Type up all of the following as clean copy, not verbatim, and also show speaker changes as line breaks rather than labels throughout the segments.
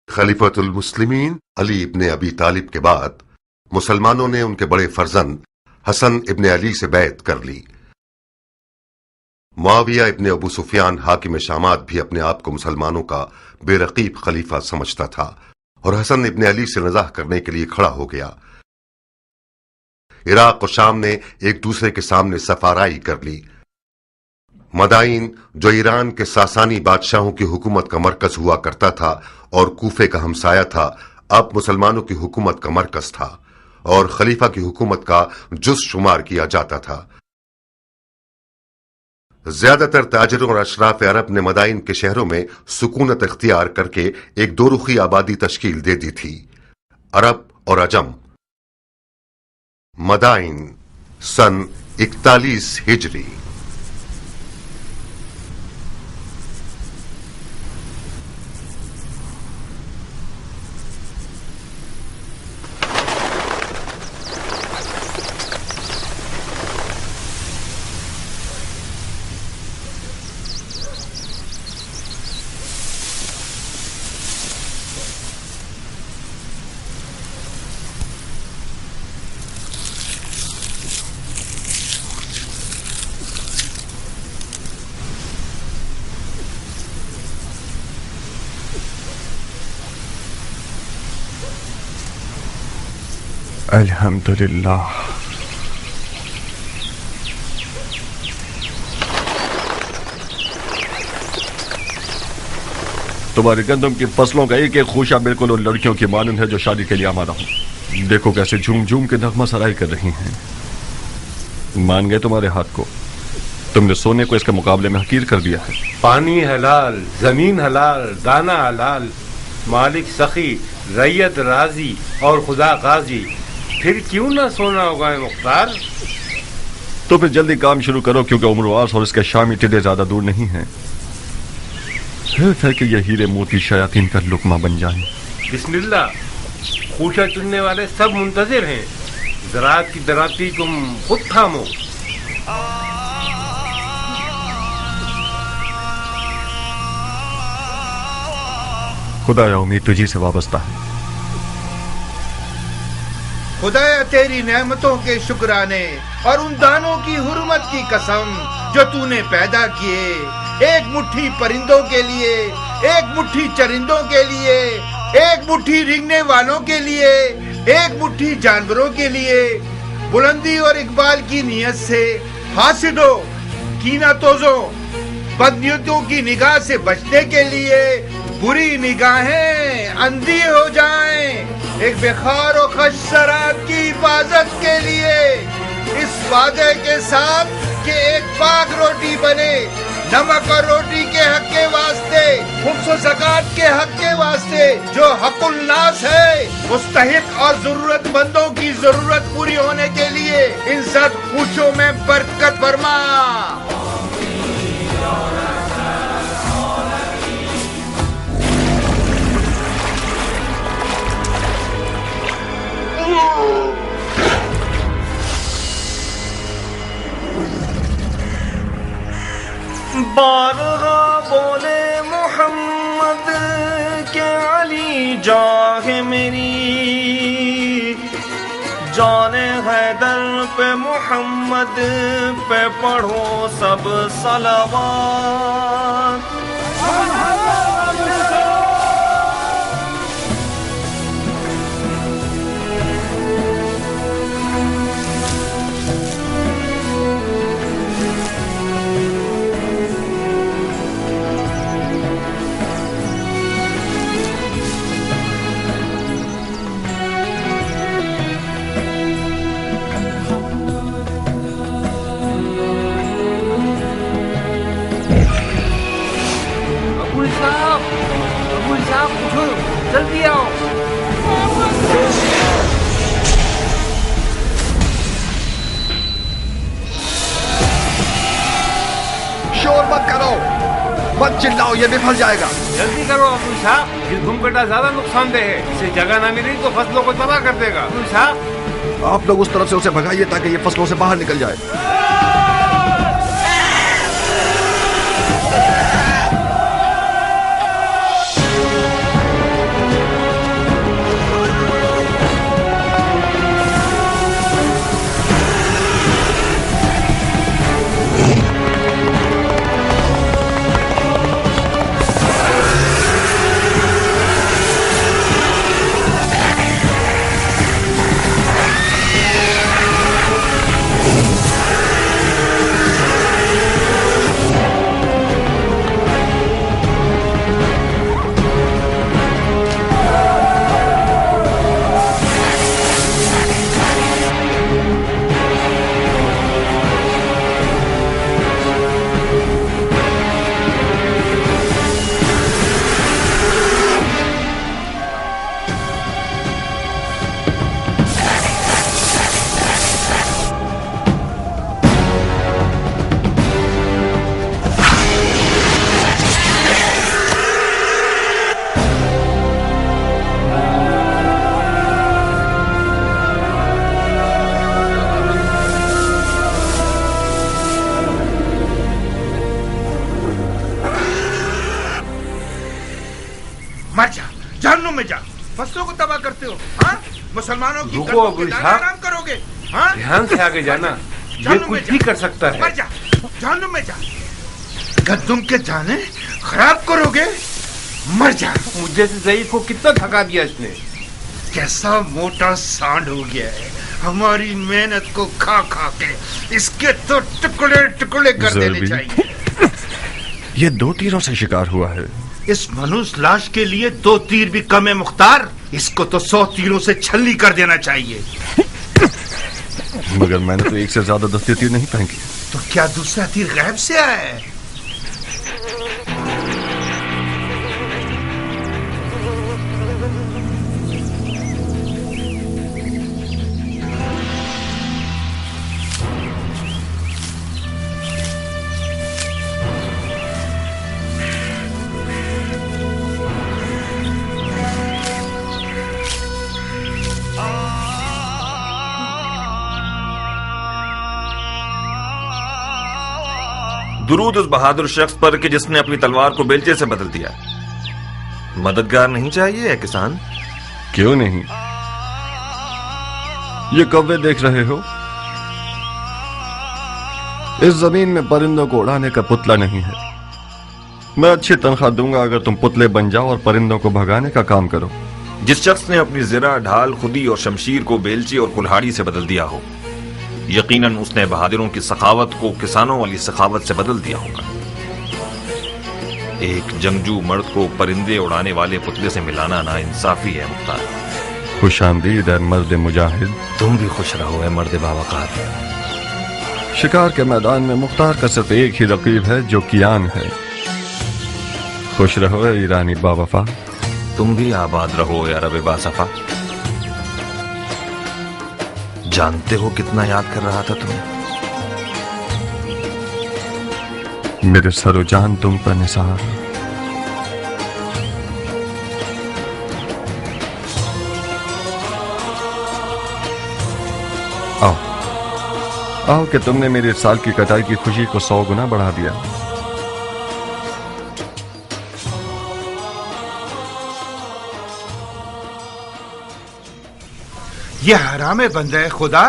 खलीफतुल मुस्लिमीन अली इब्ने अबी तालिब के बाद मुसलमानों ने उनके बड़े फर्जंद हसन इब्ने अली से बैत कर ली। मुआविया इब्ने अबू सुफियान हाकिम शामात भी अपने आप को मुसलमानों का बेरकीब खलीफा समझता था और हसन इब्ने अली से नज़ाह करने के लिए खड़ा हो गया। इराक और शाम ने एक दूसरे के सामने सफाराई कर ली। मदाइन जो ईरान के सासानी बादशाहों की हुकूमत का मरकज हुआ करता था और कूफे का हमसाया था, अब मुसलमानों की हुकूमत का मरकज था और खलीफा की हुकूमत का जुज़ शुमार किया जाता था। ज्यादातर ताजिरों और अशराफ अरब ने मदाइन के शहरों में सुकूनत इख्तियार करके एक दो रुखी आबादी तश्कील दे दी थी, अरब और अजम। मदाइन सन 41 हिजरी।
الحمدللہ. تمہاری گندم کی فصلوں کا ایک ایک خوشہ بالکل ان لڑکیوں کی مانند ہے جو شادی کے لیے آمادہ ہوں. دیکھو کیسے جھوم جھوم کے نغمہ سرائی کر رہی ہیں. مان گئے تمہارے ہاتھ کو. تم نے سونے کو اس کے مقابلے میں حقیر کر دیا ہے.
پانی حلال، زمین حلال، دانہ حلال، مالک سخی، ریت راضی اور خدا غازی. پھر کیوں نہ سونا ہوگا مختار؟
تو پھر جلدی کام شروع کرو کیونکہ عمر واس اور اس کے شامی ٹڈے زیادہ دور نہیں ہیں. حیف ہے کہ یہ ہیرے موتی شیاطین کا لقمہ بن جائیں.
بسم اللہ. خوشہ چننے والے سب منتظر ہیں. زراعت کی دراتی تم خود تھامو.
خدایا امید تجھی سے وابستہ ہے.
خدایا تیری نعمتوں کے شکرانے اور ان دانوں کی حرمت کی قسم جو تو نے پیدا کیے. ایک مٹھی پرندوں کے لیے، ایک مٹھی چرندوں کے لیے، ایک مٹھی رینگنے والوں کے لیے، ایک مٹھی جانوروں کے لیے. بلندی اور اقبال کی نیت سے حاسدوں، کینہ توزوں، بدنیتوں کی نگاہ سے بچنے کے لیے بری نگاہیں اندھی ہو جائیں. ایک بخار و خش سرات کی حفاظت کے لیے اس وعدے کے ساتھ کہ ایک پاک روٹی بنے، نمک اور روٹی کے حق کے واسطے، خمس و زکوٰۃ کے حق کے واسطے جو حق الناس ہے، مستحق اور ضرورت مندوں کی ضرورت پوری ہونے کے لیے ان سب خوشوں میں برکت فرما.
بارہا بولے محمد کے علی جاہ میری، جان حیدر پہ محمد پہ پڑھو سب صلوات.
جلدی آؤ.
شور مت کرو، مت چلاؤ، یہ بھی پھنس جائے گا.
جلدی کرو ابو صاحب. یہ گھم کٹا زیادہ نقصان دہ ہے. اسے جگہ نہ ملی تو فصلوں کو تباہ کر دے گا. ابو صاحب
آپ لوگ اس طرف سے اسے بھگائیے تاکہ یہ فصلوں سے باہر نکل جائے.
مر جا، جہنم میں جا. فصلوں کو تباہ کرتے ہو. ہاں مسلمانوں کی
رکو ابو صاحب.
آرام کرو گے. ہاں
دھیان سے آگے جانا. یہ کچھ بھی کر سکتا ہے.
مر جا، جہنم میں جا. گندم کے دانے خراب کرو گے. مر جا.
مجھے سے ضعیف کو کتنا تھکا دیا اس نے.
कैसा मोटा सांड हो गया है, हमारी मेहनत को खा खा के इसके तो टुकड़े टुकड़े कर देने चाहिए।
ये 2 तीरों से शिकार हुआ है।
इस मनुष्य लाश के लिए 2 तीर भी कम है मुख्तार, इसको तो 100 तीरों से छल्ली कर देना चाहिए।
मगर मैंने तो 1 से ज्यादा दस्ते तीर नहीं फेंके।
तो क्या दूसरा तीर गैब से आया है?
दुरूद उस बहादुर शख्स पर कि जिसने अपनी तलवार को बेलचे से बदल दिया। मददगार नहीं चाहिए है किसान?
क्यों नहीं? ये कौवे देख रहे हो? इस जमीन में परिंदों को उड़ाने का पुतला नहीं है। मैं अच्छी तनख्वाह दूंगा अगर तुम पुतले बन जाओ और परिंदों को भगाने का काम करो।
जिस शख्स ने अपनी ज़रा, ढाल, खुदी और शमशीर को बेलची और कुल्हाड़ी से बदल दिया हो, यकीनन उसने बहादुरों की सखावत को किसानों वाली सखावत से बदल दिया होगा। एक जंगजू मर्द को परिंदे उड़ाने वाले पुतले से मिलाना नाइंसाफी है मुख्तार।
खुश आमदीद है मर्द मुजाहिद।
तुम भी खुश रहो है मर्द बावकार।
शिकार के मैदान में मुख्तार का सिर्फ एक ही रकीब है जो कियान है। खुश रहो है ईरानी बावफा।
तुम भी आबाद रहो है अरब बासफा। जानते हो कितना याद कर रहा था तुम्हें?
मेरे सरो जान तुम पर निसार। आओ आओ कि तुमने मेरे साल की कटाई की खुशी को 100 गुना बढ़ा दिया।
ये हराम है बंदे खुदा,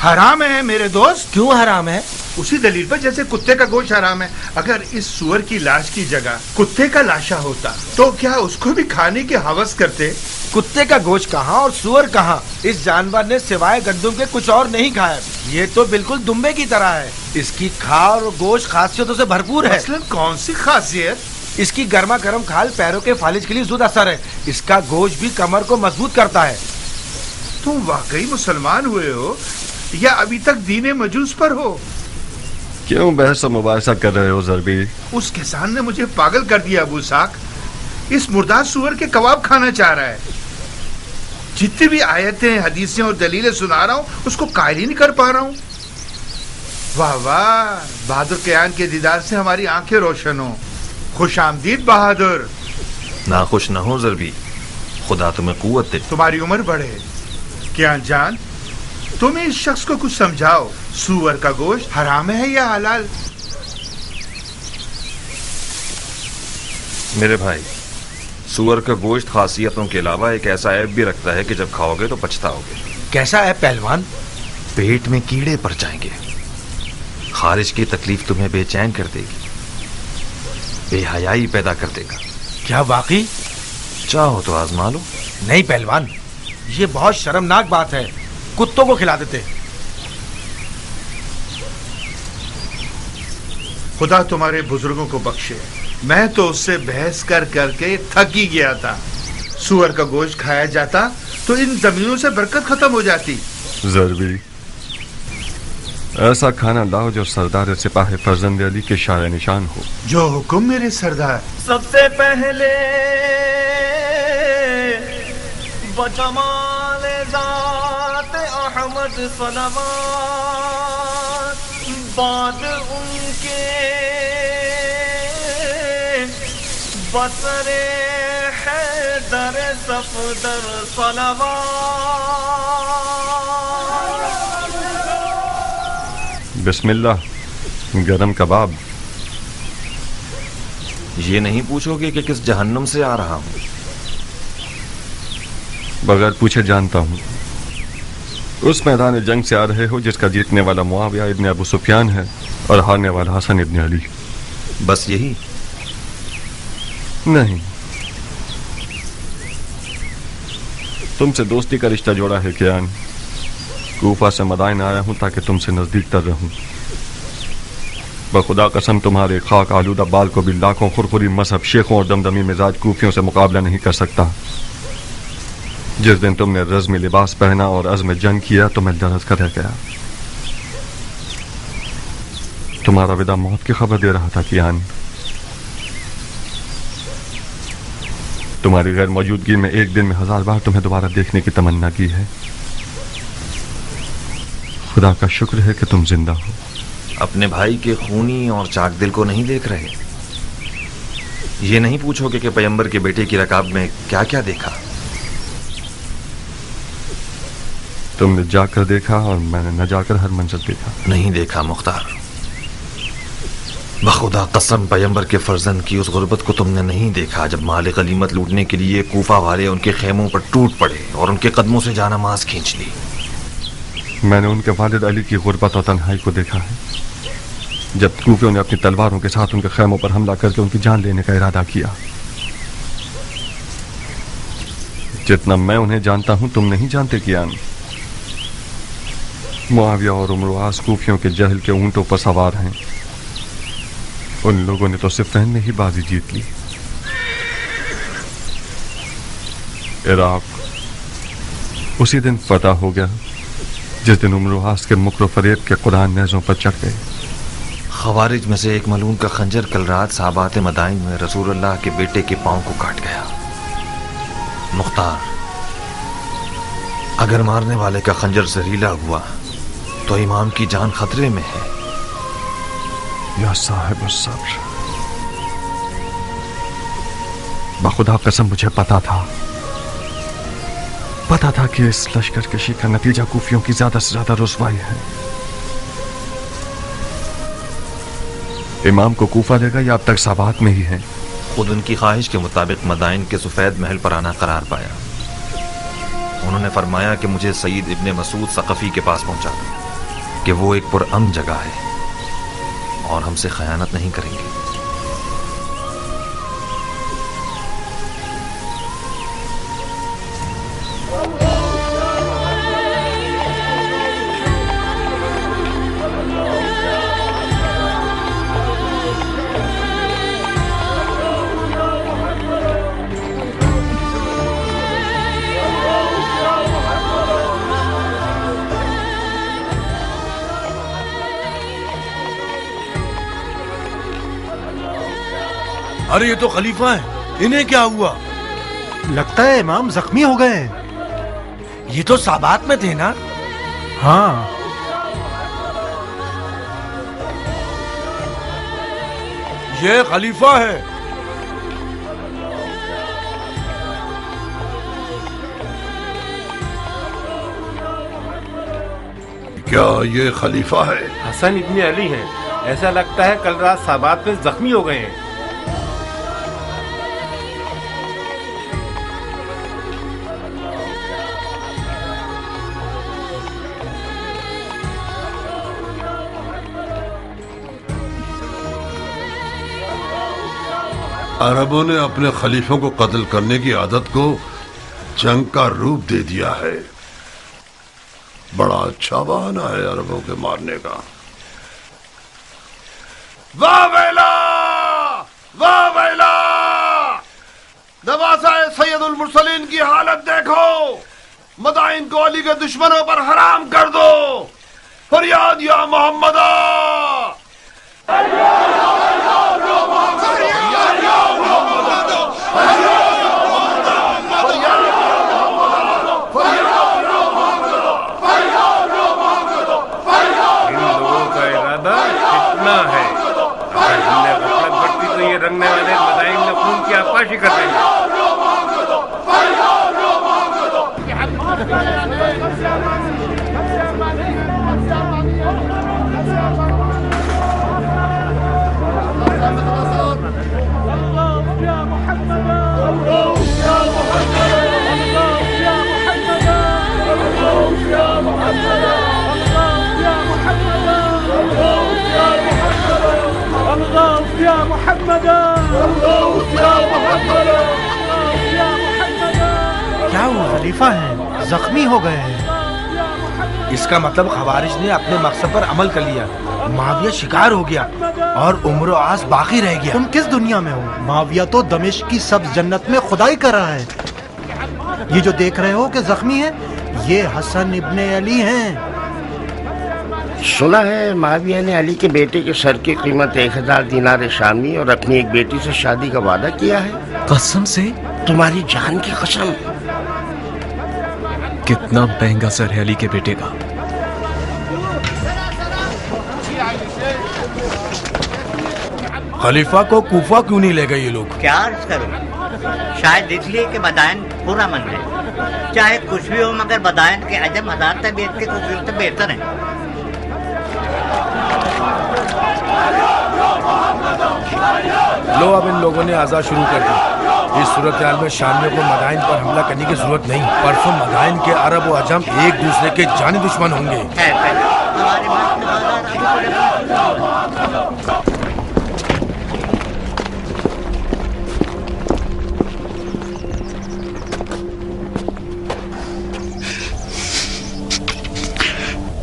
हराम है मेरे दोस्त।
क्यों हराम है?
उसी दलील पर जैसे कुत्ते का गोश्त हराम है। अगर इस सुअर की लाश की जगह कुत्ते का लाशा होता तो क्या उसको भी खाने की हवस करते?
कुत्ते का गोश्त कहाँ और सुअर कहाँ? इस जानवर ने सिवाय गंदुम के कुछ और नहीं खाया। ये तो बिल्कुल दुम्बे की तरह है। इसकी खाल और गोश्त खासियतों से भरपूर है।
मसलन कौन सी खासियत?
इसकी गर्मा गर्म खाल पैरों के फालिज के लिए जुद असर है। इसका गोश्त भी कमर को मजबूत करता है।
तुम वाकई मुसलमान हुए हो या अभी तक दीने मजूस पर हो?
क्यों बहस और मुबाहिसा कर रहे हो ज़रबी?
उस किसान ने मुझे पागल कर दिया अबू साक। इस मुर्दार सुअर के कबाब खाना चाह रहा है। जितनी भी आयतें, हदीसें और दलीलें सुना रहा हूँ उसको कायल ही नहीं कर पा रहा हूँ। वाह वाह, बहादुर कियान के दीदार से हमारी आंखें रोशन हो। खुश आमदीद बहादुर।
नाखुश न हो ज़रबी, खुदा तुम्हें कुव्वत दे।
तुम्हारी उम्र बढ़े। कियान जान, तुम इस शख्स को कुछ समझाओ। सुअर का गोश्त हराम है या हलाल?
मेरे भाई, सुअर का गोश्त खासियतों के अलावा एक ऐसा ऐब भी रखता है कि जब खाओगे तो पछताओगे।
कैसा है पहलवान?
पेट में कीड़े पड़ जाएंगे। खारिज की तकलीफ तुम्हें बेचैन कर देगी, बेहयाई पैदा कर देगा।
क्या वाकई?
चाहो तो आजमा लो।
नहीं पहलवान, ये बहुत शर्मनाक बात है। कुत्तों को खिला देते।
खुदा तुम्हारे बुजुर्गों को बख्शे। मैं तो उससे बहस कर करके थक ही गया था। सुअर का गोश्त खाया जाता तो इन जमीनों से बरकत खत्म हो जाती।
ज़रबी, ऐसा खाना लाओ जो सरदार सिपाही फर्जंद अली के शान निशान हो।
जो हुक्म मेरे सरदार।
सबसे पहले बजमाल ज़ात अहमद सलवात, बाद उनके बसरे हैदर सफदर सलवात।
बिस्मिल्लाह, गरम कबाब।
ये नहीं पूछोगे कि किस जहन्नुम से आ रहा हूँ?
बगैर पूछे जानता हूँ। उस मैदान जंग से आ रहे हो जिसका जीतने वाला मुआविया इब्न अबू सुफियान है और हारने वाला हसन इब्न अली।
बस यही?
नहीं, تم سے دوستی کا رشتہ جوڑا ہے کیان. کوفہ سے مدائن آیا ہوں تاکہ تم سے نزدیک تر رہوں. بخدا قسم تمہارے خاک آلودہ بال کو بھی لاکھوں خرخری مذہب شیخوں اور دمدمی مزاج کوفیوں سے مقابلہ نہیں کر سکتا. جس دن تم نے رزمی لباس پہنا اور عزم جنگ کیا تو میں لرز کر رہ گیا. تمہارا وداع موت کی خبر دے رہا تھا کیان. تمہاری غیر موجودگی میں ایک دن میں 1000 بار تمہیں دوبارہ دیکھنے کی تمنا کی ہے. خدا کا شکر ہے کہ تم زندہ ہو.
اپنے بھائی کے خونی اور چاک دل کو نہیں دیکھ رہے؟ یہ نہیں پوچھو کہ پیغمبر کے بیٹے کی رکاب میں کیا کیا دیکھا؟
تم نے جا کر دیکھا اور میں نے نہ جا کر ہر منظر دیکھا.
نہیں دیکھا مختار. بخدا قسم پیغمبر کے فرزند کی اس غربت کو تم نے نہیں دیکھا جب مال غنیمت لوٹنے کے لیے کوفہ والے ان کے خیموں پر ٹوٹ پڑے اور ان کے قدموں سے جانماز کھینچ لی.
میں نے ان کے والد علی کی غربت اور تنہائی کو دیکھا ہے جب کوفیوں نے اپنی تلواروں کے ساتھ ان کے خیموں پر حملہ کر کے ان کی جان لینے کا ارادہ کیا. جتنا میں انہیں جانتا ہوں تم نہیں جانتے کیان. معاویہ اور عمر و عاص کوفیوں کے جہل کے اونٹوں پر سوار ہیں. ان لوگوں نے تو صفین میں ہی بازی جیت لی. عراق اسی دن فتح ہو گیا جس دن عمر و عاص کے مکر و فریب کے قرآن نیزوں پر چڑھ گئے.
خوارج میں سے ایک ملعون کا خنجر کل رات صحابات مدائن میں رسول اللہ کے بیٹے کے پاؤں کو کاٹ گیا. مختار، اگر مارنے والے کا خنجر زہریلا ہوا تو امام کی جان خطرے میں ہے.
یا صاحب الصبر، بخدا قسم مجھے پتا تھا کہ اس لشکر کشی کا نتیجہ کوفیوں کی زیادہ سے زیادہ رسوائی ہے. امام کو کوفہ دے گا یا اب تک سابات میں ہی ہیں؟
خود ان کی خواہش کے مطابق مدائن کے سفید محل پر آنا قرار پایا. انہوں نے فرمایا کہ مجھے سید ابن مسعود ثقفی کے پاس پہنچا دو کہ وہ ایک پرامن جگہ ہے اور ہم سے خیانت نہیں کریں گے.
ارے یہ تو خلیفہ ہیں، انہیں کیا ہوا؟
لگتا ہے امام زخمی ہو گئے ہیں.
یہ تو سابات میں تھے نا؟
ہاں.
یہ خلیفہ ہے.
کیا یہ خلیفہ ہے؟
حسن ابن علی ہیں. ایسا لگتا ہے کل رات صحابات میں زخمی ہو گئے ہیں.
عربوں نے اپنے خلیفوں کو قتل کرنے کی عادت کو جنگ کا روپ دے دیا ہے. بڑا اچھا بہانہ ہے عربوں کے مارنے کا. واہ ویلا واہ ویلا، نواسہ سید المرسلین کی حالت دیکھو. مدائن کو علی کے دشمنوں پر حرام کر دو. فریاد یا محمد.
رنگنے والے مدائن میں خون کی آبپاشی کر رہے ہیں.
کیا ہوا؟
खलीफा हैं, जख्मी हो गए हैं।
इसका मतलब खवारिज ने अपने मकसद पर अमल कर लिया, माविया शिकार हो गया और उम्र आस बाकी रह गया।
तुम किस दुनिया में हो? माविया तो दमिश्क की सब्ज जन्नत में खुदाई कर रहा है। ये जो देख रहे हो कि जख्मी है, ये हसन इब्ने अली हैं।
सुना है माविया ने अली के बेटे के सर की कीमत 1000 दिनार शामी और अपनी एक बेटी से शादी का वादा किया है।
कसम से?
तुम्हारी जान की कसम।
कितना महंगा सर है अली के बेटे का।
खलीफा को कूफा क्यों नहीं ले गए ये लोग?
क्या अर्ज करूं? शायद इसलिए कि बदायन पूरा मन है। चाहे कुछ भी हो मगर बदायन के अजम 1000 तबीयत के कुफर से बेहतर है।
लो अब इन लोगों ने आज़ाद शुरू कर दी। इस सूरत हाल में शामियों को मदाइन पर हमला करने की जरूरत नहीं। परसों मदाइन के अरब और अजम एक दूसरे के जानी दुश्मन होंगे।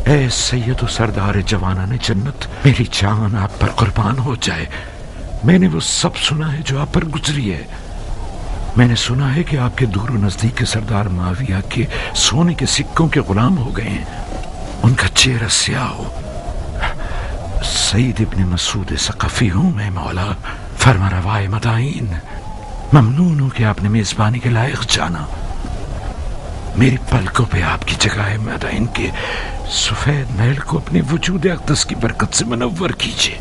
ए सैयद सरदार जवाना ने जन्नत, मेरी जान आप पर कुर्बान हो जाए। मैंने वो सब सुना है जो आप पर गुजरी है। मैंने सुना है कि आपके दूर नजदीक के सरदार माविया के सोने के सिक्कों के गुलाम हो गए हैं, उनका चेहरा स्याह हो। सईद इब्ने मसूद सक़फ़ी हूं मैं मौला, फरमा रवाए मदाइन। ममनून हूं कि आपने मेजबानी के लायक जाना। मेरी पलकों पे आपकी जगह है मदाइन के सफेद महल को अपने वजूद अक़दस की बरकत से मनव्वर कीजिए।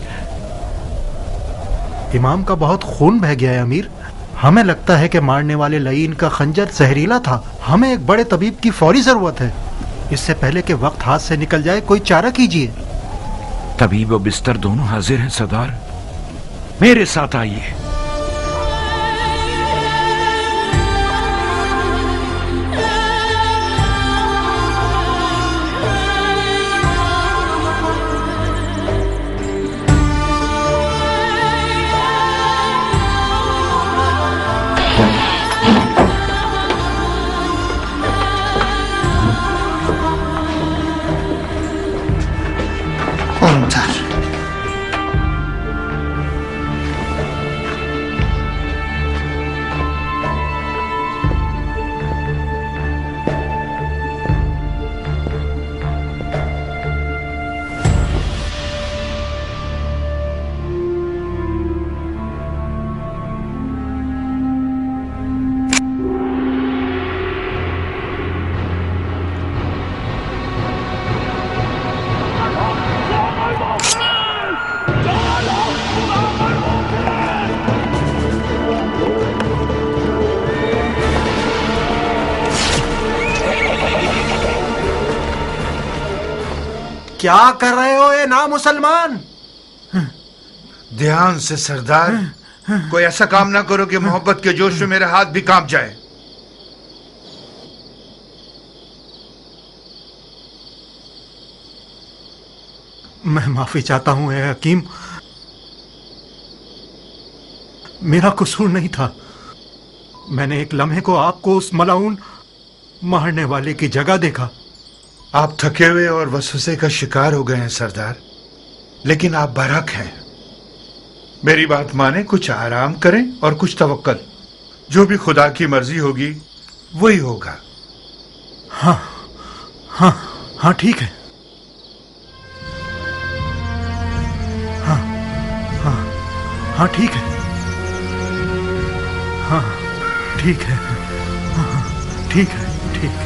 इमाम का बहुत खून बह गया है अमीर। हमें लगता है कि मारने वाले लईन का खंजर जहरीला था। हमें एक बड़े तबीब की फौरी जरूरत है। इससे पहले कि वक्त हाथ से निकल जाए कोई चारा कीजिए।
तबीब और बिस्तर दोनों हाजिर हैं सरदार, मेरे साथ आइए।
क्या कर रहे हो ये ना मुसलमान?
ध्यान से सरदार, कोई ऐसा काम ना करो कि मोहब्बत के जोश में मेरा हाथ भी कांप जाए।
मैं माफी चाहता हूं ए हकीम, मेरा कसूर नहीं था। मैंने एक लम्हे को आपको उस मलाउन मारने वाले की जगह देखा।
आप थके हुए और वसवसे का शिकार हो गए हैं सरदार, लेकिन आप बरहक हैं। मेरी बात माने, कुछ आराम करें और कुछ तवक्कल। जो भी खुदा की मर्जी होगी वही होगा।
हाँ हाँ हाँ ठीक है। हाँ हाँ हाँ ठीक है। हाँ ठीक है। हाँ ठीक है, ठीक है।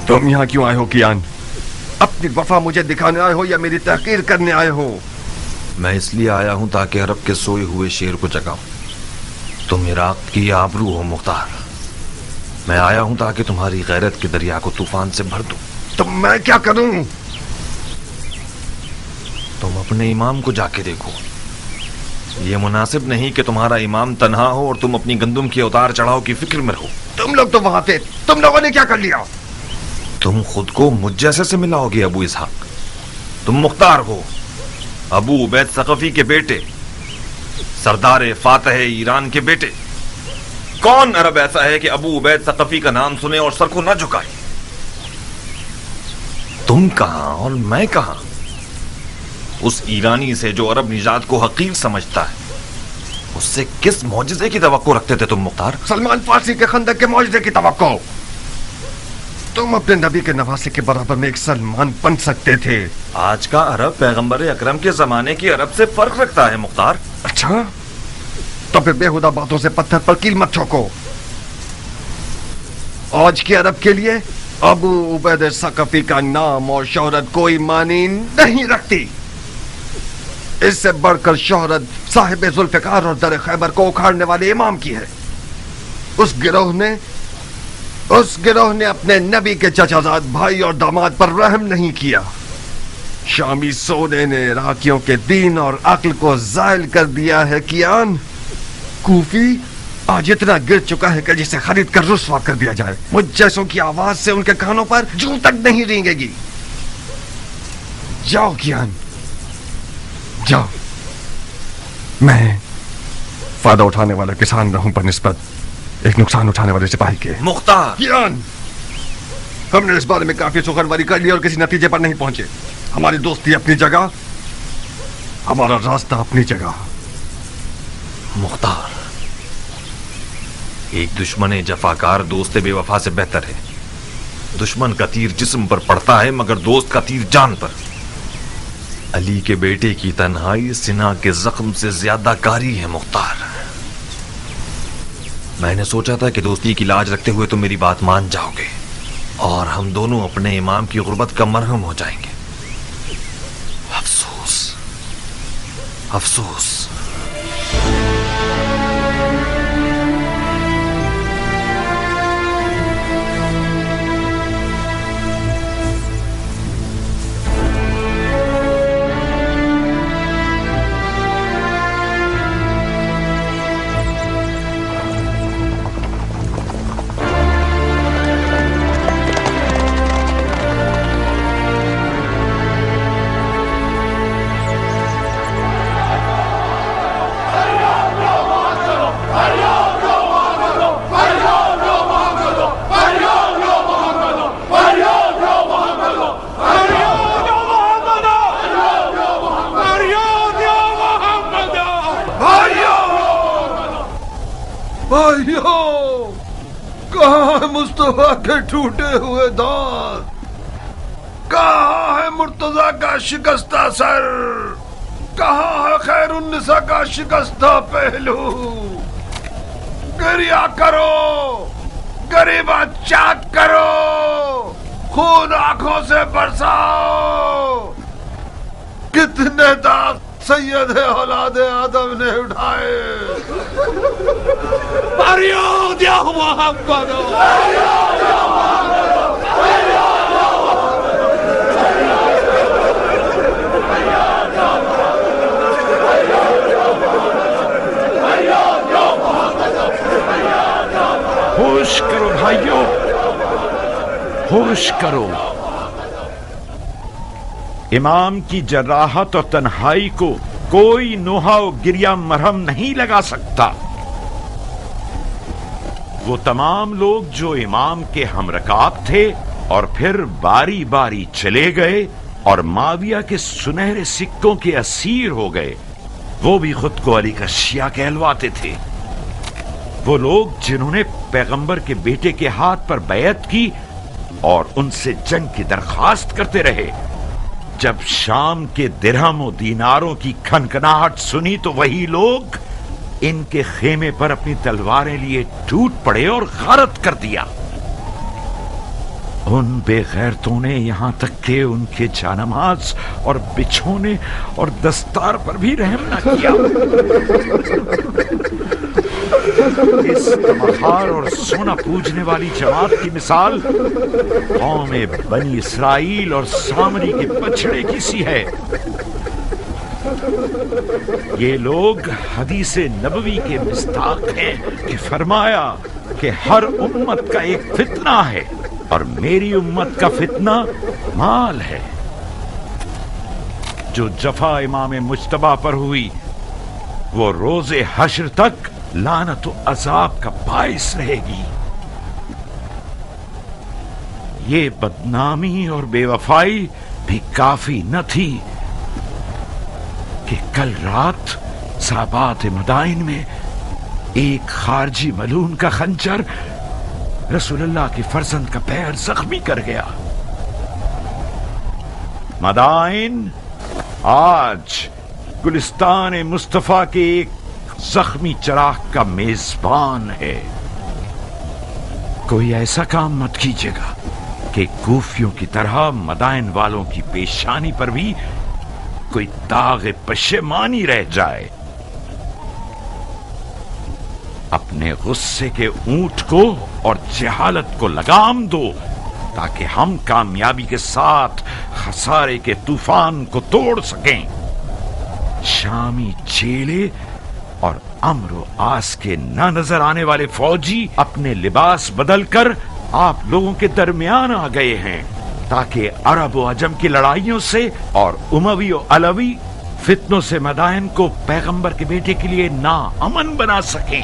तुम यहाँ क्यों आए हो कियान? अपनी वफा मुझे दिखाने आए हो या मेरी तहकीर करने आए हो?
मैं इसलिए आया हूं ताकि अरब के सोए हुए शेर को जगाऊं। तुम इराक की आबरू हो मुख्तार। मैं आया हूं ताकि तुम्हारी गैरत के दरिया को तूफान से भर दूं।
तो मैं क्या करूं?
तुम अपने इमाम को जाके देखो। یہ مناسب نہیں کہ تمہارا امام تنہا ہو اور تم اپنی گندم کے اتار چڑھاؤ کی فکر میں رہو.
تم لوگ تو وہاں تھے, تم لوگوں نے کیا کر لیا؟
تم خود کو مجھ جیسے سے ملاؤ گے ابو اسحاق. تم مختار ہو, ابو عبید ثقفی کے بیٹے, سردار فاتح ایران کے بیٹے. کون عرب ایسا ہے کہ ابو عبید ثقفی کا نام سنے اور سر کو نہ جھکائے؟ تم کہاں اور میں کہاں؟ اس ایرانی سے جو عرب نژاد کو حقیر سمجھتا ہے, اس سے کس معجزے کی توقع رکھتے تھے تم مختار؟
سلمان فارسی کے خندق کے معجزے کی توقع. تم اپنے نبی کے نواسے کے برابر میں ایک سلمان بن سکتے تھے.
آج کا عرب پیغمبر اکرم کے زمانے کی عرب سے فرق رکھتا ہے مختار.
اچھا, تو پھر بےہودہ باتوں سے پتھر پر کیل مت ٹھوکو. آج کے عرب کے لیے ابو عبید ثقفی کا نام اور شہرت کوئی معنی نہیں رکھتی. اس سے بڑھ کر شہرت صاحب ذوالفقار اور در خیبر کو اکھاڑنے والے امام کی ہے. اس گروہ نے اپنے نبی کے چچا زاد بھائی اور داماد پر رحم نہیں کیا. شامی سودے نے عراقیوں کے دین اور عقل کو زائل کر دیا ہے. کیان کوفی آج اتنا گر چکا ہے کہ جسے خرید کر رسوا کر دیا جائے. مجھ جیسوں کی آواز سے ان کے کانوں پر جوں تک نہیں رینگے گی. جاؤ کیان, جاؤ.
میں فائدہ اٹھانے والا کسان رہوں پر نسبت ایک نقصان اٹھانے والے سپاہی کے.
مختار,
کیان, ہم نے اس بارے میں کافی سخنوری کر لی اور کسی نتیجے پر نہیں پہنچے. ہماری دوستی اپنی جگہ, ہمارا راستہ اپنی جگہ.
مختار, ایک دشمن جفاکار دوست بے وفا سے بہتر ہے. دشمن کا تیر جسم پر پڑتا ہے مگر دوست کا تیر جان پر. علی کے بیٹے کی تنہائی سینہ کے زخم سے زیادہ کاری ہے مختار. میں نے سوچا تھا کہ دوستی کی لاج رکھتے ہوئے تم میری بات مان جاؤ گے اور ہم دونوں اپنے امام کی غربت کا مرہم ہو جائیں گے. افسوس, افسوس.
کہاں ہے مصطفیٰ کے ٹوٹے ہوئے دانت؟ کہاں ہے مرتضیٰ کا شکستہ سر؟ کہاں ہے خیر النساء کا شکستہ پہلو؟ گریہ کرو, غریبہ چاک کرو, خون آنکھوں سے برساؤ. کتنے داغ سید اولاد آدم نے اٹھائے. فریاد یا محمد,
ہوش کرو بھائیو, ہوش کرو. امام کی جراحت اور تنہائی کو کوئی نوحہ و گریہ مرہم نہیں لگا سکتا. وہ تمام لوگ جو امام کے ہم رکاب تھے اور پھر باری باری چلے گئے اور معاویہ کے سنہرے سکوں کے اسیر ہو گئے, وہ بھی خود کو علی کا شیعہ کہلواتے تھے. وہ لوگ جنہوں نے پیغمبر کے بیٹے کے ہاتھ پر بیعت کی اور ان سے جنگ کی درخواست کرتے رہے, جب شام کے درہم و دیناروں کی کھنکھناہٹ سنی تو وہی لوگ ان کے خیمے پر اپنی تلواریں لیے ٹوٹ پڑے اور غارت کر دیا. ان بے غیرتوں نے یہاں تک کہ ان کے جانماز اور بچھونے اور دستار پر بھی رحم نہ کیا. اس مخار اور سونا پوجنے والی جماعت کی مثال قوم بنی اسرائیل اور سامری کے بچڑے کی سی ہے. یہ لوگ حدیث نبوی کے مصداق ہیں کہ فرمایا کہ ہر امت کا ایک فتنہ ہے اور میری امت کا فتنہ مال ہے. جو جفا امام مجتبی پر ہوئی وہ روز حشر تک لعنت و عذاب کا باعث رہے گی. یہ بدنامی اور بے وفائی بھی کافی نہ تھی کہ کل رات صحابات مدائن میں ایک خارجی ملعون کا خنجر رسول اللہ کے فرزند کا پیر زخمی کر گیا. مدائن آج گلستان مصطفیٰ کے ایک زخمی چراغ کا میزبان ہے. کوئی ایسا کام مت کیجیے گا کہ کوفیوں کی طرح مدائن والوں کی پیشانی پر بھی کوئی داغ پشیمانی رہ جائے. اپنے غصے کے اونٹ کو اور جہالت کو لگام دو تاکہ ہم کامیابی کے ساتھ خسارے کے طوفان کو توڑ سکیں. شامی چیلے اور امر و آس کے نہ نظر آنے والے فوجی اپنے لباس بدل کر آپ لوگوں کے درمیان آ گئے ہیں تاکہ عرب و عجم کی لڑائیوں سے اور اموی و علوی فتنوں سے مدائن کو پیغمبر کے بیٹے کے لیے ناامن بنا سکیں.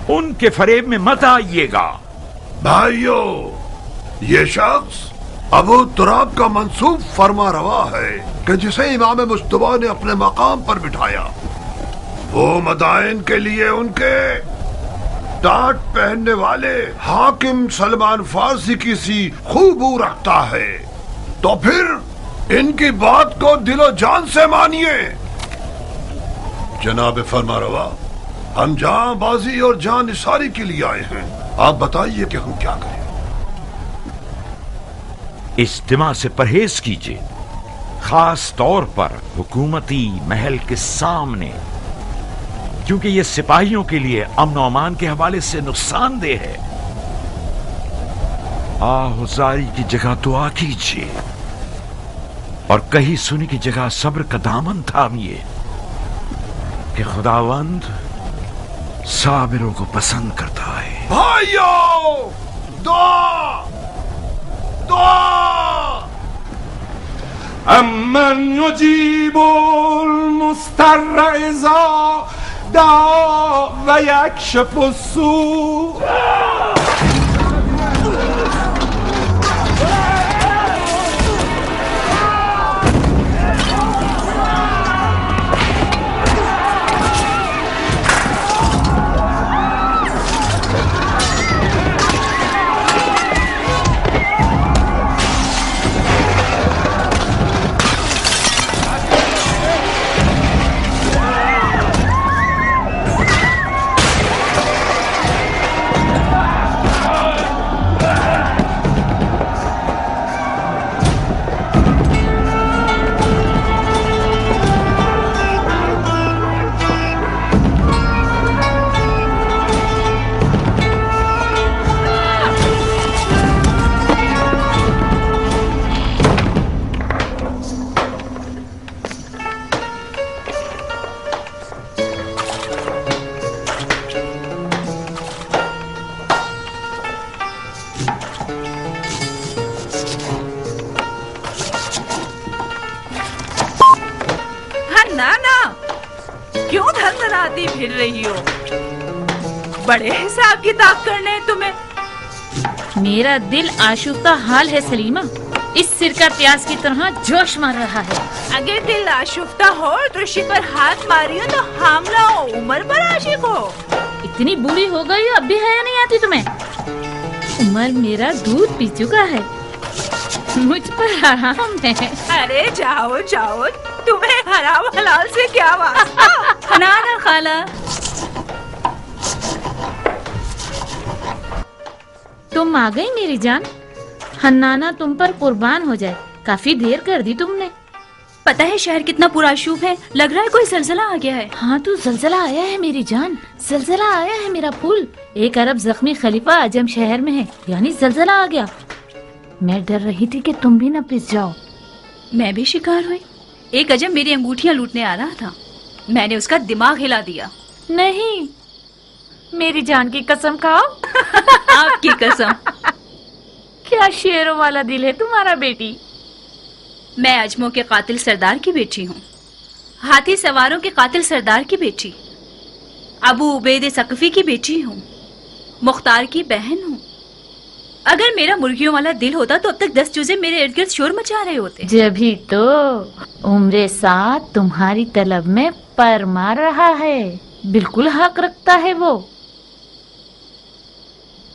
ان کے فریب میں مت آئیے گا.
بھائیو، یہ شخص ابو تراب کا منسوب فرما روا ہے کہ جسے امام مجتبی نے اپنے مقام پر بٹھایا وہ مدائن کے لیے ان کے ٹاٹ پہننے والے حاکم سلمان فارسی کی سی خوبو رکھتا ہے. تو پھر ان کی بات کو دل و جان سے مانیے. جناب فرما روا، ہم جان بازی اور جان نثاری کے لیے آئے ہیں. آپ بتائیے کہ ہم کیا کریں.
اجتماع سے پرہیز کیجیے، خاص طور پر حکومتی محل کے سامنے، کیونکہ یہ سپاہیوں کے لیے امن و امان کے حوالے سے نقصان دہ ہے. آہذاری کی جگہ دعا کیجیے اور کہیں سنی کی جگہ صبر کا دامن تھامیے کہ خداوند صابروں کو پسند کرتا ہے.
بھائیو، دعا دعا.
امن یجیب المضطر اذا دعا و یکشف السوء.
پھر رہی ہو؟ بڑے حساب کتاب کرنے تمہیں.
میرا دل آشوب کا حال ہے سلیمہ، اس سرکہ پیاز کی طرح جوش مار رہا ہے.
اگر دل آشفتہ ہو تو رشی پر ہاتھ ماریو تو حاملہ ہو، عمر پر عاشق ہو.
اتنی بوڑھی ہو گئی اب بھی حیا نہیں آتی تمہیں؟ عمر میرا دودھ پی چکا ہے، مجھ پر حرام ہے.
ارے جاؤ جاؤ، تمہیں حرام حلال سے کیا واسطہ.
نانا خالہ، تم آ گئی میری جان. حنانہ تم پر قربان ہو جائے، کافی دیر کر دی تم نے.
پتہ ہے شہر کتنا پرآشوب ہے، لگ رہا ہے کوئی زلزلہ آ گیا ہے.
ہاں تو زلزلہ آیا ہے میری جان، زلزلہ آیا ہے میرا پھول. ایک عرب زخمی خلیفہ عجم شہر میں ہے، یعنی زلزلہ آ گیا. میں ڈر رہی تھی کہ تم بھی نہ پس جاؤ.
میں بھی شکار ہوئی. एक अजम मेरी अंगूठियां लूटने आ रहा था, मैंने उसका दिमाग हिला दिया।
नहीं, मेरी जान की कसम खाओ।
आपकी कसम।
क्या शेरों वाला दिल है तुम्हारा बेटी।
मैं अजमों के कातिल सरदार की बेटी हूँ, हाथी सवारों के कातिल सरदार की बेटी, अबू उबैद सकफी की बेटी हूँ, मुख्तार की बहन हूँ। अगर मेरा मुर्गियों वाला दिल होता तो अब तक 10 चूजे मेरे इर्द गिर्द शोर मचा रहे होते।
जभी तो उम्र साथ तुम्हारी तलब में पर मार रहा है, बिल्कुल हक रखता है वो।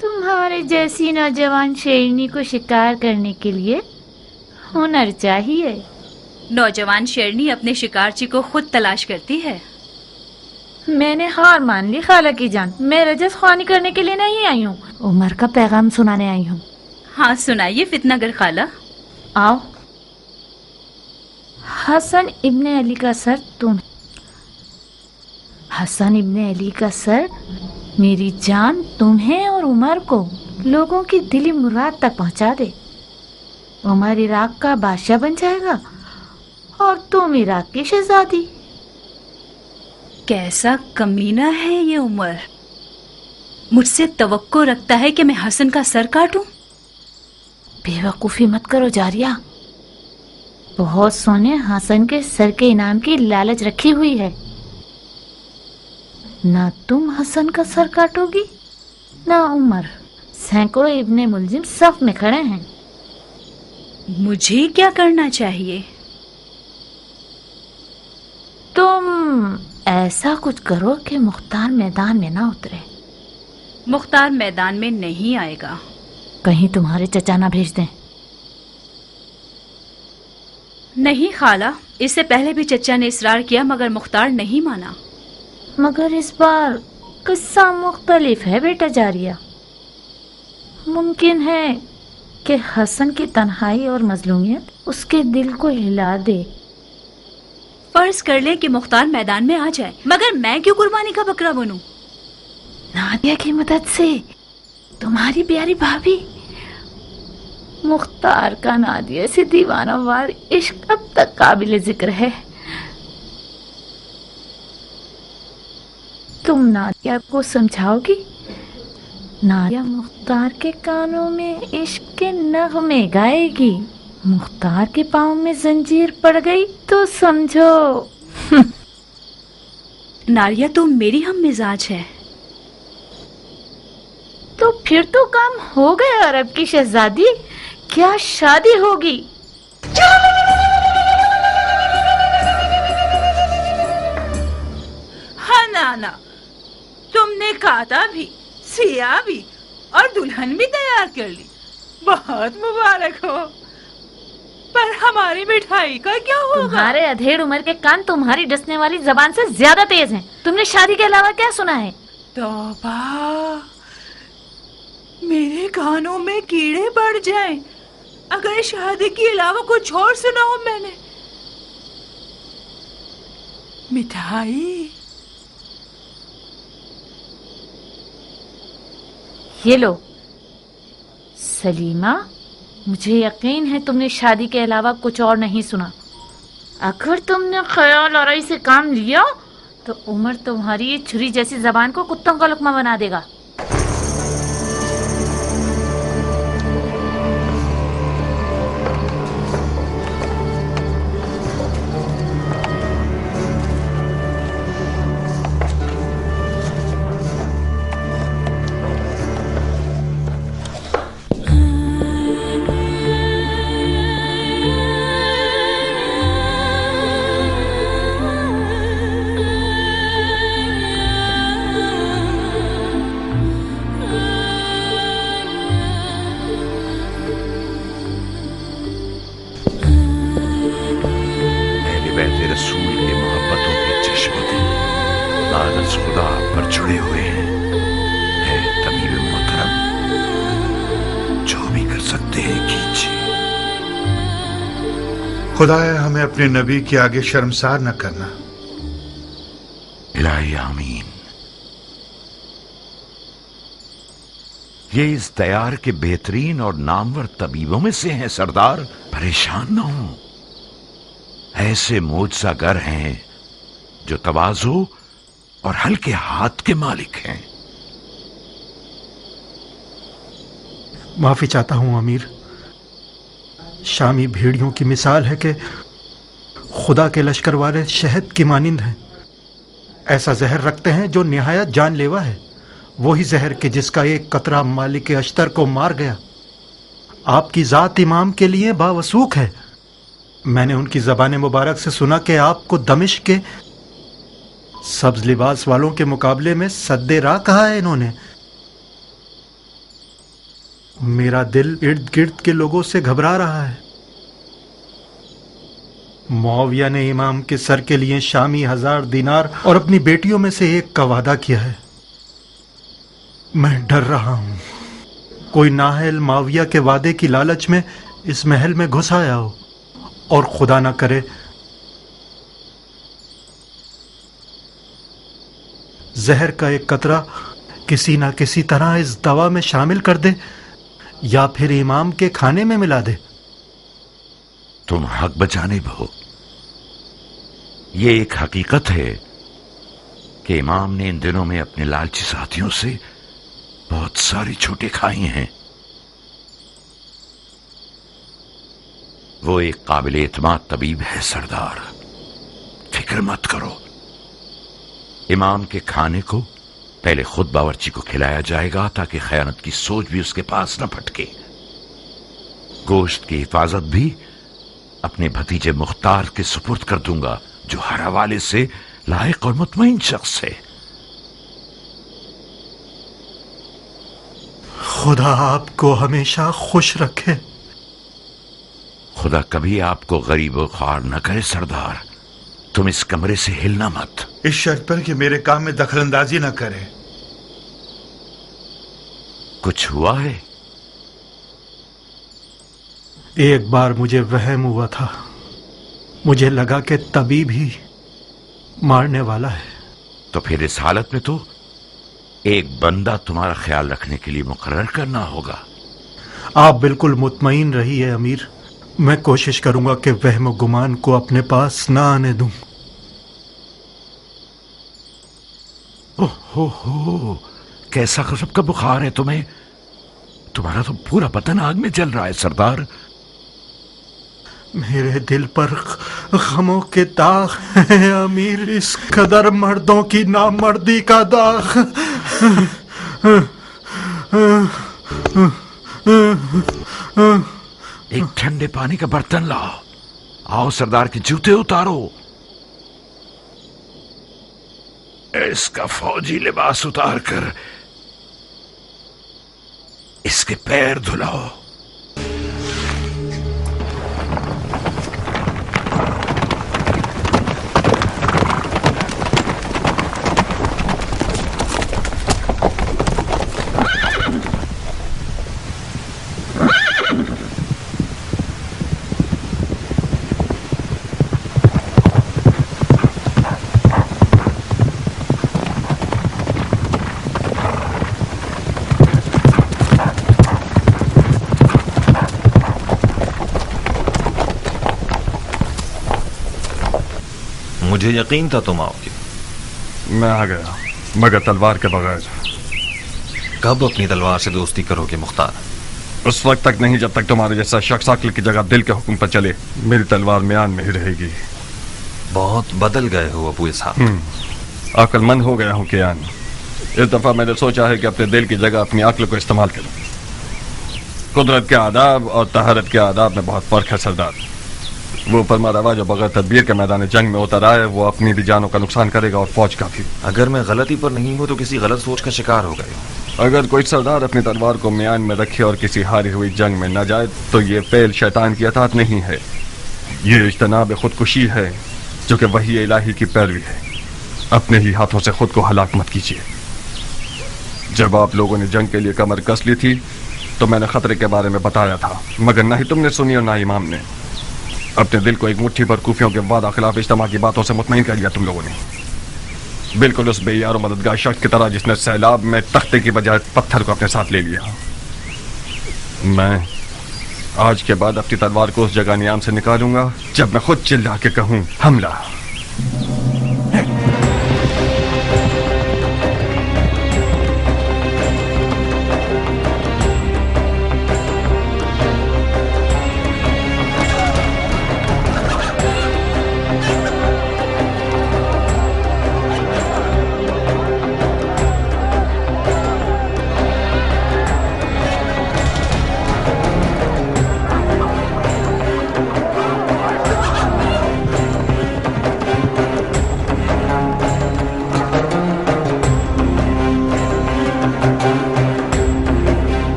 तुम्हारे जैसी नौजवान शेरनी को शिकार करने के लिए हुनर चाहिए।
नौजवान शेरनी अपने शिकारची को खुद तलाश करती है।
मैंने हार मान ली खाला की जान, मैं रजस ख्वानी करने के लिए नहीं आई हूँ, उमर का पैगाम सुनाने आई हूँ।
हाँ सुनाइए फितनागर खाला।
आओ। हसन इब्ने अली का सर तुम। हसन इब्ने अली का सर मेरी जान तुम्हें और उमर को लोगों की दिली मुराद तक पहुंचा दे। उमर इराक का बादशाह बन जाएगा और तुम इराक की शहजादी।
कैसा कमीना है ये उमर, मुझसे तवक्को रखता है कि मैं हसन का सर काटूं।
बेवकूफी मत करो जारिया, बहुत सोने हसन के सर के इनाम की लालच रखी हुई है। ना तुम हसन का सर काटोगी ना उमर। सैकड़ों इब्ने मुलजिम सफ में खड़े हैं।
मुझे क्या करना चाहिए?
तुम ऐसा कुछ करो कि मुख्तार मैदान में ना उतरे।
मुख्तार मैदान में नहीं आएगा।
कहीं तुम्हारे चचा ना भेज दें।
नहीं खाला, इससे पहले भी चचा ने इसरार किया मगर मुख्तार नहीं माना।
मगर इस बार किस्सा मुख्तलिफ है बेटा जारिया। मुमकिन है कि हसन की तन्हाई और मजलूमियत उसके दिल को हिला दे।
फर्ज कर ले कि मुख्तार मैदान में आ जाए, मगर मैं क्यों कुर्बानी का बकरा बनूं?
नादिया की मदद से तुम्हारी प्यारी भाभी। मुख्तार का नादिया से दीवाना वार इश्क अब तक काबिल जिक्र है। तुम नादिया को समझाओगी? नादिया मुख्तार के कानों में इश्क के नगमे गाएगी। मुख्तार के पाँव में जंजीर पड़ गई तो समझो।
नारिया तो मेरी हम मिजाज है।
तो फिर तो काम हो गया अरब की शहजादी, क्या शादी होगी?
हाँ नाना, तुमने काता भी, सिया भी और दुल्हन भी तैयार कर ली। बहुत मुबारक हो। पर हमारी मिठाई का क्या होगा?
तुम्हारे अधेड़ उम्र के कान तुम्हारी डसने वाली जबान से ज्यादा तेज हैं। तुमने शादी के अलावा क्या सुना है?
तौबा, मेरे कानों में कीड़े पड़ जाएं अगर शादी के अलावा कुछ और सुना हो मैंने। मिठाई
ये लो। सलीमा, मुझे यकीन है तुमने शादी के अलावा कुछ और नहीं सुना। अगर तुमने ख्याल आराई से काम लिया तो उमर तुम्हारी ये छुरी जैसी जबान को कुत्तों का लुकमा बना देगा।
खुदाया हमें अपने नबी के आगे शर्मसार न करना।
इलाही आमीन। ये इस दयार के बेहतरीन और नामवर तबीबों में से हैं सरदार, परेशान न हो। ऐसे मोजज़ागर हैं जो तवाज़ु और हल्के हाथ के मालिक हैं।
माफी चाहता हूं अमीर। शामी भेड़ियों की मिसाल है कि खुदा के लश्कर वाले शहद की मानिंद हैं। ऐसा जहर रखते हैं जो निहायत जानलेवा है, वही जहर के जिसका एक कतरा मालिक अश्तर को मार गया। आपकी जात इमाम के लिए बावसूख है। मैंने उनकी ज़बान मुबारक से सुना कि आपको दमिश्क के सब्ज लिबास वालों के मुकाबले में सद्दे राह कहा है इन्होंने। मेरा दिल इर्द गिर्द के लोगों से घबरा रहा है। मुआविया ने इमाम के सर के लिए शामी 1000 दिनार और अपनी बेटियों में से एक का वादा किया है। मैं डर रहा हूं कोई नाहल मुआविया के वादे की लालच में इस महल में घुस आया हो और खुदा ना करे जहर का एक कतरा किसी ना किसी तरह इस दवा में शामिल कर दे या फिर इमाम के खाने में मिला दे।
तुम हक बचाने हो। ये एक हकीकत है कि इमाम ने इन दिनों में अपने लालची साथियों से बहुत सारी छूटें खाई हैं। वो एक काबिल एतमाद तबीब है सरदार, फिक्र मत करो। इमाम के खाने को पहले खुद बावर्ची को खिलाया जाएगा ताकि खयानत की सोच भी उसके पास न फटके। गोश्त की हिफाजत भी अपने भतीजे मुख्तार के सुपुर्द कर दूंगा जो हर हवाले से लायक और मुतमईन शख्स है।
खुदा आपको हमेशा खुश रखे।
खुदा कभी आपको गरीब और ख्वार न करे सरदार। तुम इस कमरे से हिलना मत।
इस शर्त पर कि मेरे काम में दखलंदाजी न करे।
कुछ हुआ है?
एक बार मुझे वहम हुआ था। मुझे लगा कि तबीब ही मारने वाला है।
तो फिर इस हालत में तो एक बंदा तुम्हारा ख्याल रखने के लिए मुकर्रर करना होगा।
आप बिल्कुल मुतमईन रहिए अमीर। मैं कोशिश करूंगा कि वहम गुमान को अपने पास ना आने दूं।
ओहो, कैसा गजब का बुखार है तुम्हें। तुम्हारा तो पूरा बदन आग में जल रहा है सरदार।
मेरे दिल पर गमों के दाग हैं अमीर, इस कदर मर्दों की नामर्दी का दाग।
एक ठंडे पानी का बर्तन लाओ। आओ सरदार के जूते उतारो। इसका फौजी लिबास उतार कर इसके पैर धुलाओ।
मुझे यकीन था तुम आओगे।
मैं आ गया, मगर तलवार के बगैर।
कब अपनी तलवार से दोस्ती करोगे मुख्तार?
उस वक्त तक नहीं जब तक तुम्हारे जैसा शख्स अक्ल की जगह दिल के हुक्म पर चले। मेरी तलवार म्यान में ही रहेगी।
बहुत बदल गए हो अबू इसहाक।
अक्लमंद हो गया हूँ कियान। इस दफा मैंने सोचा है कि अपने दिल की जगह अपनी अक्ल को इस्तेमाल करूँ। कुदरत के आदाब और तहरत के आदाब में बहुत फर्क है सरदार। वो फरमा रवा जो बगैर तदबीर के मैदान जंग में उतर आए वो अपनी भी जानों का नुकसान करेगा और फौज का भी।
अगर मैं गलती पर नहीं हूं तो किसी गलत सोच का शिकार हो गए।
अगर कोई सरदार अपनी तलवार को म्यान में रखे और किसी हारी हुई जंग में न जाए तो ये फेल शैतान की अताअत नहीं है, ये इज्तनाब खुदकुशी है जो कि वही इलाही की पैरवी है। अपने ही हाथों से खुद को हलाक मत कीजिए। जब आप लोगों ने जंग के लिए कमर कस ली थी तो मैंने खतरे के बारे में बताया था, मगर ना ही तुमने सुनी और ना इमाम ने। अपने दिल को एक मुट्ठी पर कूफियों के वादा खिलाफ इज्तिमा की बातों से मुतमईन कर लिया तुम लोगों ने, बिल्कुल उस बेयार और मददगार शख्स की तरह जिसने सैलाब में तख्ते की बजाय पत्थर को अपने साथ ले लिया। मैं आज के बाद अपनी तलवार को उस जगह नियाम से निकालूंगा जब मैं खुद चिल्ला के कहूं हमला।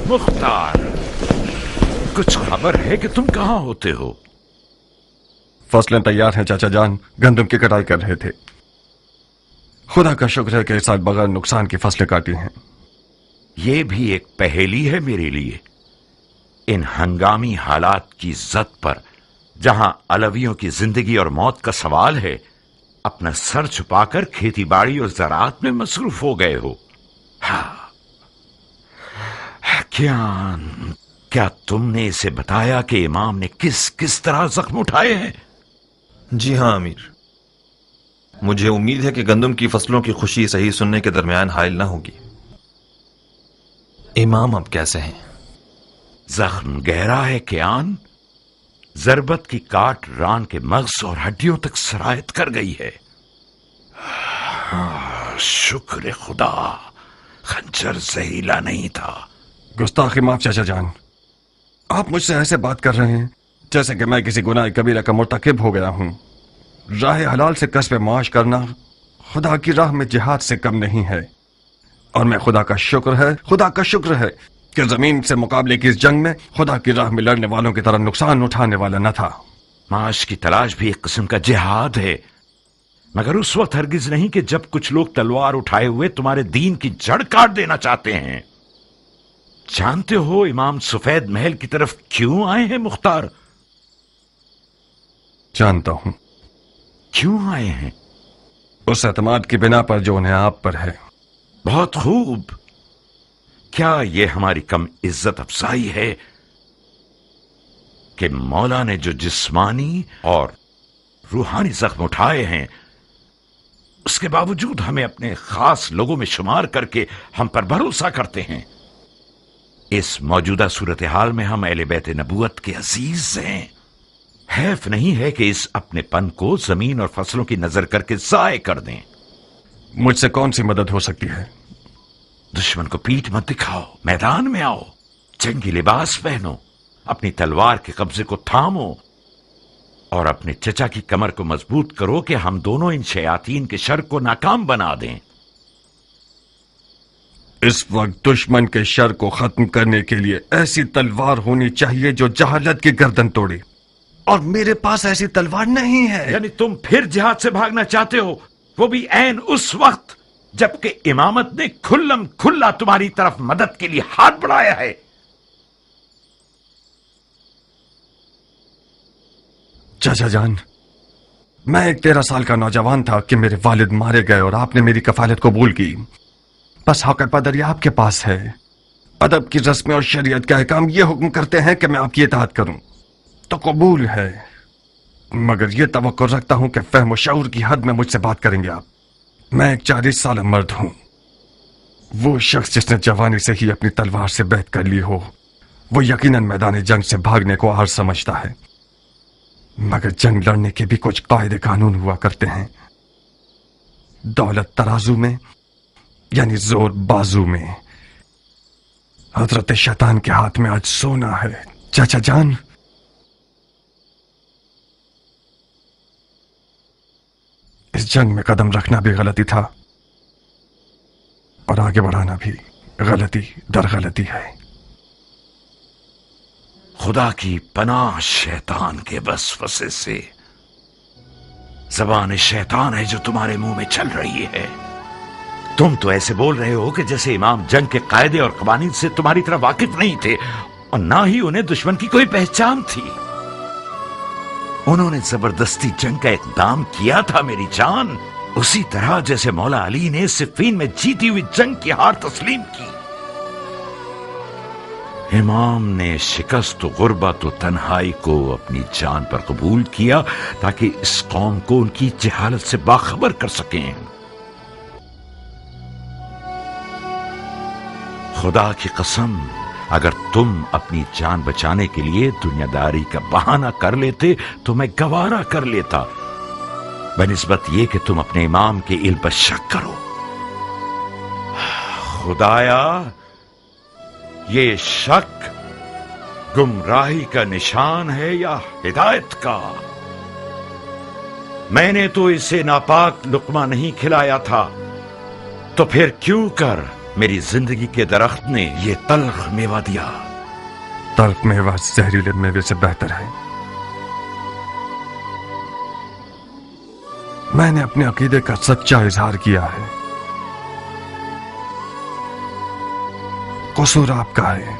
मुख्तार, कुछ खबर है कि तुम कहाँ होते हो?
फसलें तैयार हैं चाचा जान, गंदम की कटाई कर रहे थे। खुदा का शुक्र है कि इस साल बगैर नुकसान की फसलें काटी हैं।
ये भी एक पहेली है मेरे लिए। इन हंगामी हालात की जद पर जहां अलवियों की जिंदगी और मौत का सवाल है, अपना सर छुपाकर खेती बाड़ी और ज़राअत में मसरूफ हो गए हो। हाँ, क्या तुमने इसे बताया कि इमाम ने किस किस तरह जख्म उठाए हैं?
जी हाँ अमीर, मुझे उम्मीद है कि गंदम की फसलों की खुशी सही सुनने के दरमियान हायल न होगी। इमाम अब कैसे हैं?
जख्म गहरा है कियान। जरबत की काट रान के मग़ज़ और हड्डियों तक सरायत कर गई है। शुक्र खुदा, खंजर जहरीला नहीं था।
गुस्ताखी माफ चाचा जान, आप मुझसे ऐसे बात कर रहे हैं जैसे कि मैं किसी गुनाह कबीरा का मुर्तकिब हो गया हूं। राह हलाल से कसब माश करना खुदा की राह में जिहाद से कम नहीं है। और मैं खुदा का शुक्र है कि जमीन से मुकाबले की इस जंग में खुदा की राह में लड़ने वालों की तरह नुकसान उठाने वाला न था।
माश की तलाश भी एक किस्म का जिहाद है, मगर उस वक्त हरगिज नहीं कि जब कुछ लोग तलवार उठाए हुए तुम्हारे दीन की जड़ काट देना चाहते हैं। जानते हो इमाम सफेद महल की तरफ क्यों आए हैं मुख्तार?
जानता हूं।
क्यों आए हैं?
उस एतमाद की बिना पर जो उन्हें आप पर है।
बहुत खूब। क्या यह हमारी कम इज्जत अफजाई है कि मौला ने जो जिस्मानी और रूहानी जख्म उठाए हैं, उसके बावजूद हमें अपने खास लोगों में शुमार करके हम पर भरोसा करते हैं। इस मौजूदा सूरत हाल में हम अहले बैत नबूवत के अजीज हैं। हैफ नहीं है कि इस अपने पन को जमीन और फसलों की नजर करके जाय कर दें।
मुझसे कौन सी मदद हो सकती है?
दुश्मन को पीठ मत दिखाओ, मैदान में आओ, जंगी लिबास पहनो, अपनी तलवार के कब्जे को थामो और अपने चचा की कमर को मजबूत करो कि हम दोनों इन शयातीन के शर को नाकाम बना दें।
इस वक्त दुश्मन के शर को खत्म करने के लिए ऐसी तलवार होनी चाहिए जो जहालत की गर्दन तोड़े, और मेरे पास ऐसी तलवार नहीं है।
यानी तुम फिर जिहाद से भागना चाहते हो, वो भी ऐन उस वक्त जबकि इमामत ने खुल्लम खुल्ला तुम्हारी तरफ मदद के लिए हाथ बढ़ाया है।
चाचा जान, मैं एक 13 साल का नौजवान था कि मेरे वालिद मारे गए और आपने मेरी कफालत कबूल की। बस हक पदर आपके पास है। अदब की रस्में और शरीयत के अहकाम ये हुक्म करते हैं कि मैं आपकी इताअत करूं, तो कबूल है, मगर ये तवक्को रखता हूं कि फहम और शऊर की हद में मुझसे बात करेंगे आप। मैं एक 40 साल मर्द हूं। वो शख्स जिसने जवानी से ही अपनी तलवार से बैत कर ली हो, वो यकीनन मैदान जंग से भागने को आर समझता है, मगर जंग लड़ने के भी कुछ कायदे कानून हुआ करते हैं। दौलत तराजू में यानी जोर बाजू में। हजरत शैतान के हाथ में आज सोना है चाचा जान। इस जंग में कदम रखना भी गलती था और आगे बढ़ाना भी गलती दर गलती है।
खुदा की पनाह शैतान के वसवसे से। जबान शैतान है जो तुम्हारे मुंह में चल रही है। तुम तो ऐसे बोल रहे हो कि जैसे इमाम जंग के कायदे और कवानीन से तुम्हारी तरह वाकिफ नहीं थे और ना ही उन्हें दुश्मन की कोई पहचान थी। उन्होंने जबरदस्ती जंग का इक़दाम किया था मेरी जान, उसी तरह जैसे मौला अली ने सिफ़ीन में जीती हुई जंग की हार तस्लीम की। इमाम ने शिकस्त गुर्बत और तन्हाई को अपनी जान पर कबूल किया ताकि इस कौम को उनकी जहालत से बाखबर कर सकें। खुदा की कसम, अगर तुम अपनी जान बचाने के लिए दुनियादारी का बहाना कर लेते तो मैं गवारा कर लेता, बनिस्बत ये कि तुम अपने इमाम के इल्म पर शक करो। खुदाया, ये शक गुमराही का निशान है या हिदायत का? मैंने तो इसे नापाक लुक्मा नहीं खिलाया था, तो फिर क्यों कर मेरी जिंदगी के दरख्त ने ये तल्ख मेवा दिया?
तल्ख मेवा जहरीले मेवे से बेहतर है। मैंने अपने अकीदे का सच्चा इजहार किया है। कसूर आपका है,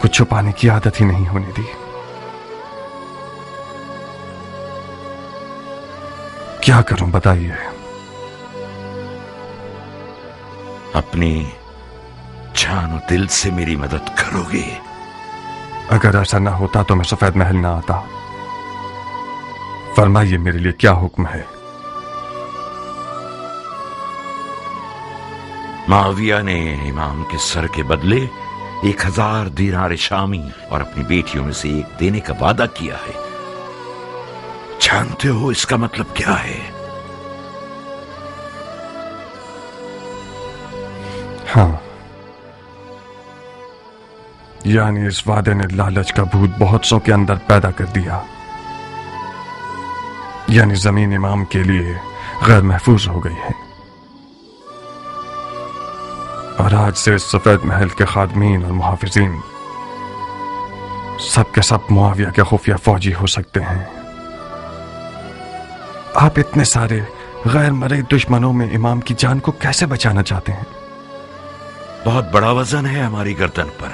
कुछ छुपाने की आदत ही नहीं होने दी। क्या करूं बताइए?
अपनी जान और दिल से मेरी मदद करोगे?
अगर ऐसा ना होता तो मैं सफेद महल ना आता। फरमाइए मेरे लिए क्या हुक्म है?
माविया ने इमाम के सर के बदले 1000 दीनार शामी और अपनी बेटियों में से एक देने का वादा किया है। जानते हो इसका मतलब क्या है?
हाँ, यानी इस वादे ने लालच का भूत बहुत सौ के अंदर पैदा कर दिया, यानी जमीन इमाम के लिए गैर महफूज हो गई है। और आज से इस सफेद महल के खादमीन और मुहाफिजीन सब के सब मुआविया के खुफिया फौजी हो सकते हैं। आप इतने सारे गैर मरे दुश्मनों में इमाम की जान को कैसे बचाना चाहते हैं?
बहुत बड़ा वजन है हमारी गर्दन पर।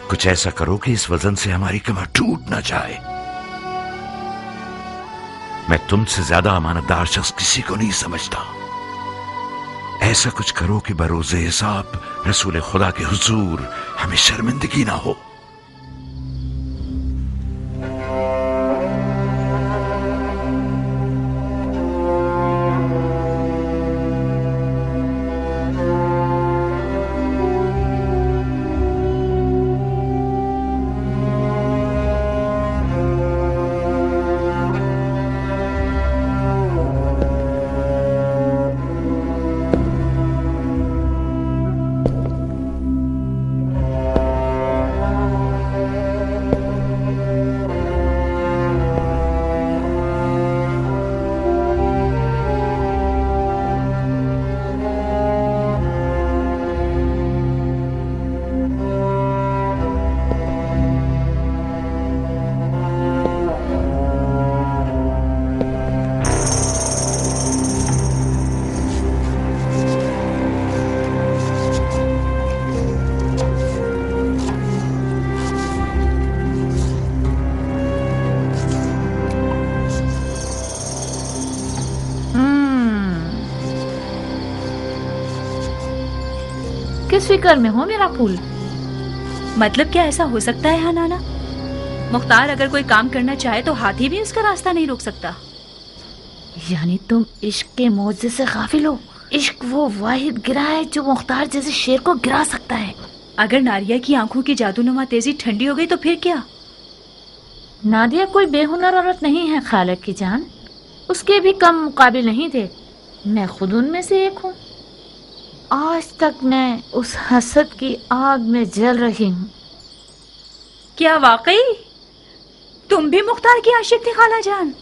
कुछ ऐसा करो कि इस वजन से हमारी कमर टूट ना जाए। मैं तुमसे ज्यादा अमानतदार शख्स किसी को नहीं समझता। ऐसा कुछ करो कि बरोज़े हिसाब रसूल खुदा के हुजूर हमें शर्मिंदगी ना हो।
किस फिक्र में हो मेरा फूल?
मतलब क्या ऐसा हो सकता है हनाना? मुख्तार अगर कोई काम करना चाहे तो हाथी भी उसका रास्ता नहीं रोक सकता।
यानी तुम इश्क के मौजे से गाफिल हो। इश्क वो वाहिद गिरा है जो मुख्तार जैसे शेर को गिरा सकता है।
अगर नादिया की आंखों की जादूनुमा तेजी ठंडी हो गई तो फिर क्या?
नादिया कोई बेहुनर औरत नहीं है खालिद की जान, उसके भी कम मुकाबिल नहीं थे। मैं खुद उनमें से एक हूँ। आज तक मैं उस हसद की आग में जल रही हूँ।
क्या वाकई तुम भी मुख्तार की आशिक थी खाला जान?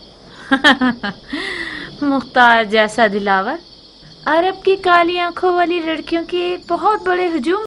मुख्तार जैसा दिलावर अरब की काली आंखों वाली लड़कियों की एक बहुत बड़े हुजूम